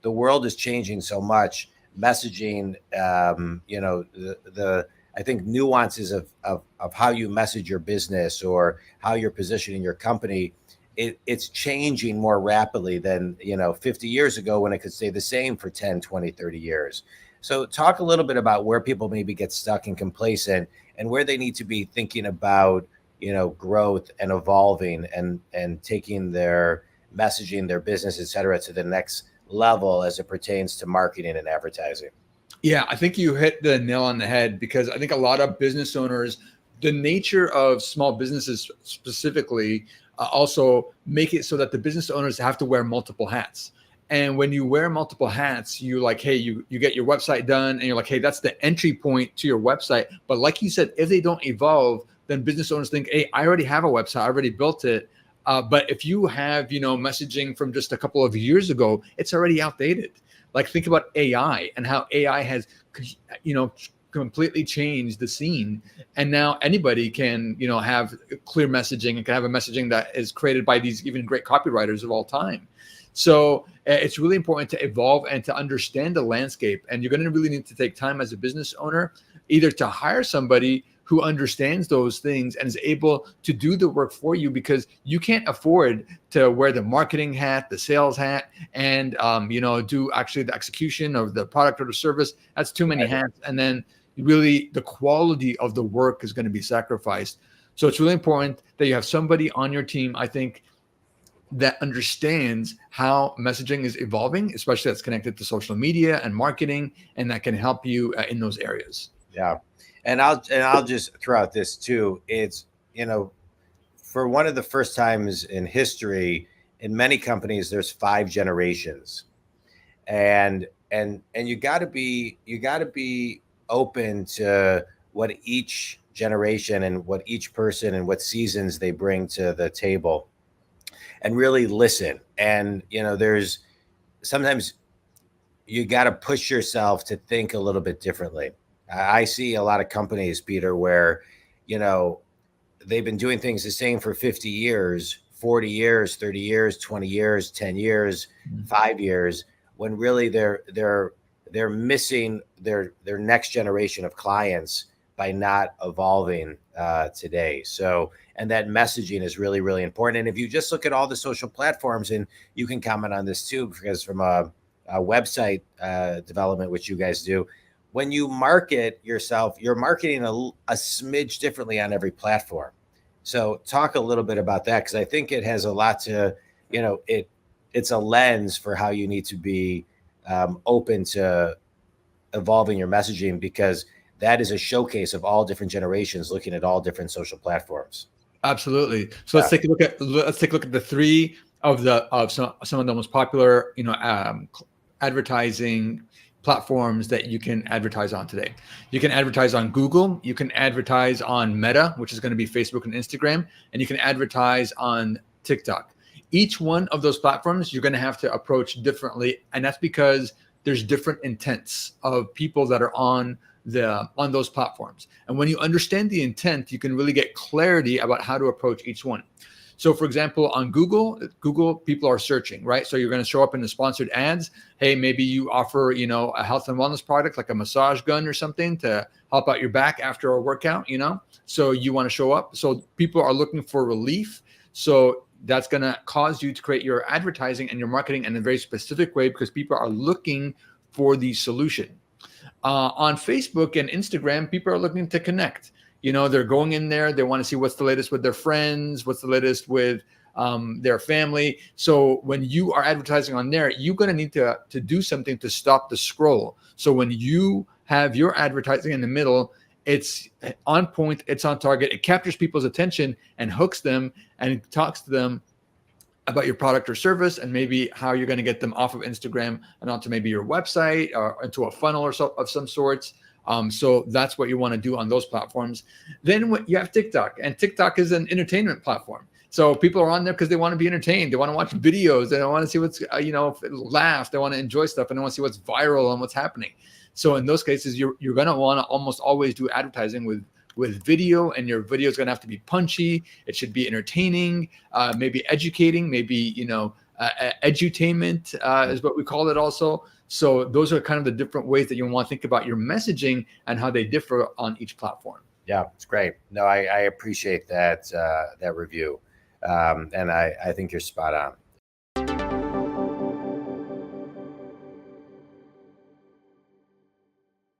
the world is changing so much. Messaging, I think nuances of how you message your business or how you're positioning your company, it's changing more rapidly than 50 years ago when it could stay the same for 10, 20, 30 years. So talk a little bit about where people maybe get stuck and complacent and where they need to be thinking about growth and evolving and taking their messaging, their business, et cetera, to the next level as it pertains to marketing and advertising. Yeah, I think you hit the nail on the head, because I think a lot of business owners, the nature of small businesses specifically, also make it so that the business owners have to wear multiple hats. And when you wear multiple hats, you get your website done and you're like, hey, that's the entry point to your website. But like you said, if they don't evolve, then business owners think, hey, I already have a website, I already built it. But if you have, messaging from just a couple of years ago, it's already outdated. Like, think about AI and how AI has, completely changed the scene. And now anybody can, have clear messaging and can have a messaging that is created by these even great copywriters of all time. So it's really important to evolve and to understand the landscape. And you're going to really need to take time as a business owner, either to hire somebody who understands those things and is able to do the work for you, because you can't afford to wear the marketing hat, the sales hat, and do actually the execution of the product or the service. That's too many hats. And then really the quality of the work is going to be sacrificed. So it's really important that you have somebody on your team, I think, that understands how messaging is evolving, especially that's connected to social media and marketing, and that can help you in those areas. Yeah. And I'll just throw out this too. It's, for one of the first times in history, in many companies, there's 5 generations, and you got to be open to what each generation and what each person and what seasons they bring to the table, and really listen. And there's sometimes you got to push yourself to think a little bit differently. I see a lot of companies, Peter, where, they've been doing things the same for 50 years, 40 years, 30 years, 20 years, 10 years, 5 years, when really they're missing their next generation of clients by not evolving today. So, and that messaging is really, really important. And if you just look at all the social platforms, and you can comment on this too, because from a website development, which you guys do, when you market yourself, you're marketing a smidge differently on every platform. So talk a little bit about that, because I think it has a lot to, it's a lens for how you need to be open to evolving your messaging, because that is a showcase of all different generations looking at all different social platforms. Absolutely. So let's take a look at the 3 of some of the most popular, advertising platforms that you can advertise on today. You can advertise on Google, you can advertise on Meta, which is going to be Facebook and Instagram, and you can advertise on TikTok. Each one of those platforms you're going to have to approach differently, and that's because there's different intents of people that are on those platforms. And when you understand the intent, you can really get clarity about how to approach each one. So for example, on Google, people are searching, right? So you're going to show up in the sponsored ads. Hey, maybe you offer, a health and wellness product like a massage gun or something to help out your back after a workout, So you want to show up. So people are looking for relief. So that's going to cause you to create your advertising and your marketing in a very specific way, because people are looking for the solution. On Facebook and Instagram, people are looking to connect. They're going in there. They want to see what's the latest with their friends, what's the latest with their family. So when you are advertising on there, you're going to need to do something to stop the scroll. So when you have your advertising in the middle, it's on point, it's on target, it captures people's attention and hooks them and talks to them about your product or service, and maybe how you're going to get them off of Instagram and onto maybe your website or into a funnel or of some sorts. So that's what you want to do on those platforms. Then you have TikTok, and TikTok is an entertainment platform. So people are on there because they want to be entertained. They want to watch videos. They want to see what's, laugh. They want to enjoy stuff, and they want to see what's viral and what's happening. So in those cases, you're going to want to almost always do advertising with video, and your video is going to have to be punchy. It should be entertaining, maybe educating, maybe, edutainment is what we call it also. So those are kind of the different ways that you want to think about your messaging and how they differ on each platform. Yeah, it's great. No, I appreciate that review. And I think you're spot on.